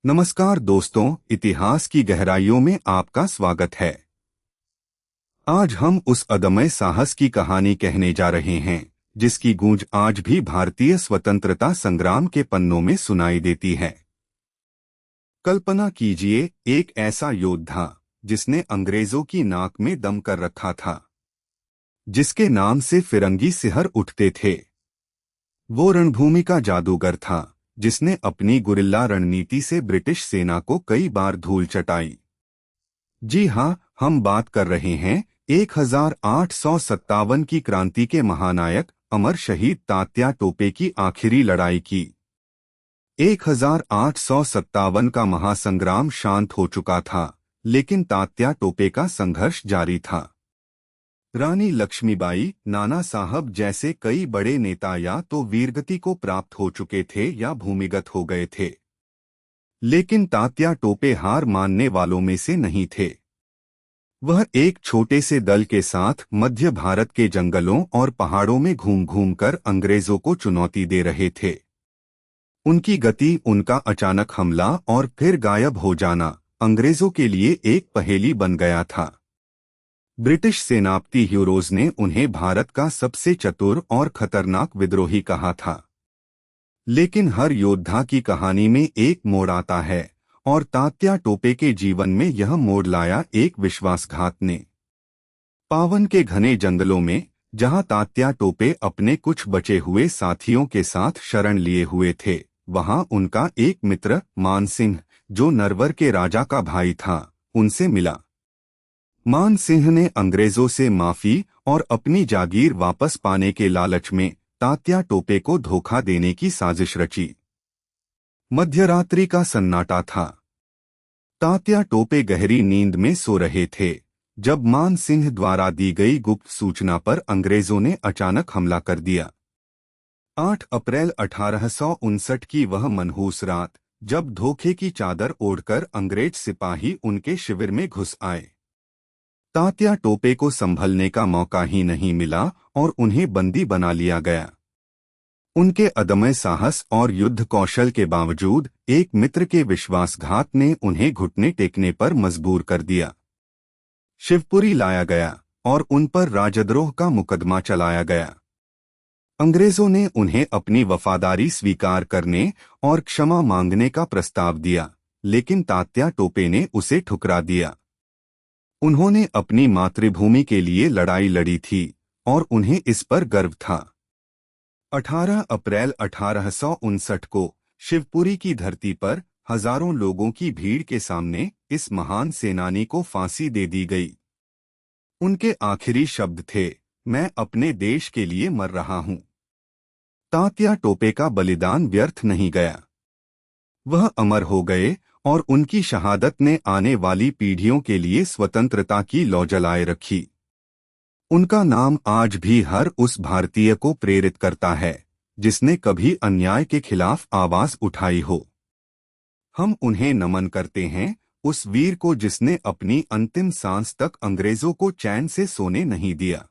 नमस्कार दोस्तों, इतिहास की गहराइयों में आपका स्वागत है। आज हम उस अदम्य साहस की कहानी कहने जा रहे हैं जिसकी गूंज आज भी भारतीय स्वतंत्रता संग्राम के पन्नों में सुनाई देती है। कल्पना कीजिए, एक ऐसा योद्धा जिसने अंग्रेजों की नाक में दम कर रखा था, जिसके नाम से फिरंगी सिहर उठते थे। वो रणभूमि का जादूगर था जिसने अपनी गुरिल्ला रणनीति से ब्रिटिश सेना को कई बार धूल चटाई। जी हाँ, हम बात कर रहे हैं 1857 की क्रांति के महानायक अमर शहीद तात्या टोपे की आखिरी लड़ाई की। 1857 का महासंग्राम शांत हो चुका था, लेकिन तात्या टोपे का संघर्ष जारी था। रानी लक्ष्मीबाई, नाना साहब जैसे कई बड़े नेता या तो वीरगति को प्राप्त हो चुके थे या भूमिगत हो गए थे, लेकिन तात्या टोपे हार मानने वालों में से नहीं थे। वह एक छोटे से दल के साथ मध्य भारत के जंगलों और पहाड़ों में घूम घूम कर अंग्रेजों को चुनौती दे रहे थे। उनकी गति, उनका अचानक हमला और फिर गायब हो जाना अंग्रेजों के लिए एक पहेली बन गया था। ब्रिटिश सेनापति ह्यूरोज ने उन्हें भारत का सबसे चतुर और खतरनाक विद्रोही कहा था। लेकिन हर योद्धा की कहानी में एक मोड़ आता है, और तात्या टोपे के जीवन में यह मोड़ लाया एक विश्वासघात ने। पावन के घने जंगलों में, जहां तात्या टोपे अपने कुछ बचे हुए साथियों के साथ शरण लिए हुए थे, वहां उनका एक मित्र मानसिंह, जो नरवर के राजा का भाई था, उनसे मिला। मानसिंह ने अंग्रेजों से माफी और अपनी जागीर वापस पाने के लालच में तात्या टोपे को धोखा देने की साजिश रची। मध्यरात्रि का सन्नाटा था। तात्या टोपे गहरी नींद में सो रहे थे जब मानसिंह द्वारा दी गई गुप्त सूचना पर अंग्रेजों ने अचानक हमला कर दिया। 8 अप्रैल 1859 की वह मनहूस रात, जब धोखे की चादर ओढ़कर अंग्रेज सिपाही उनके शिविर में घुस आए। तात्या टोपे को संभलने का मौका ही नहीं मिला और उन्हें बंदी बना लिया गया। उनके अदम्य साहस और युद्ध कौशल के बावजूद एक मित्र के विश्वासघात ने उन्हें घुटने टेकने पर मजबूर कर दिया। शिवपुरी लाया गया और उन पर राजद्रोह का मुकदमा चलाया गया। अंग्रेजों ने उन्हें अपनी वफादारी स्वीकार करने और क्षमा मांगने का प्रस्ताव दिया, लेकिन तात्या टोपे ने उसे ठुकरा दिया। उन्होंने अपनी मातृभूमि के लिए लड़ाई लड़ी थी और उन्हें इस पर गर्व था। 18 अप्रैल 1859 को शिवपुरी की धरती पर हजारों लोगों की भीड़ के सामने इस महान सेनानी को फांसी दे दी गई। उनके आखिरी शब्द थे, मैं अपने देश के लिए मर रहा हूं। तात्या टोपे का बलिदान व्यर्थ नहीं गया। वह अमर हो गए और उनकी शहादत ने आने वाली पीढ़ियों के लिए स्वतंत्रता की लौ जलाए रखी। उनका नाम आज भी हर उस भारतीय को प्रेरित करता है जिसने कभी अन्याय के खिलाफ आवाज उठाई हो। हम उन्हें नमन करते हैं, उस वीर को जिसने अपनी अंतिम सांस तक अंग्रेजों को चैन से सोने नहीं दिया।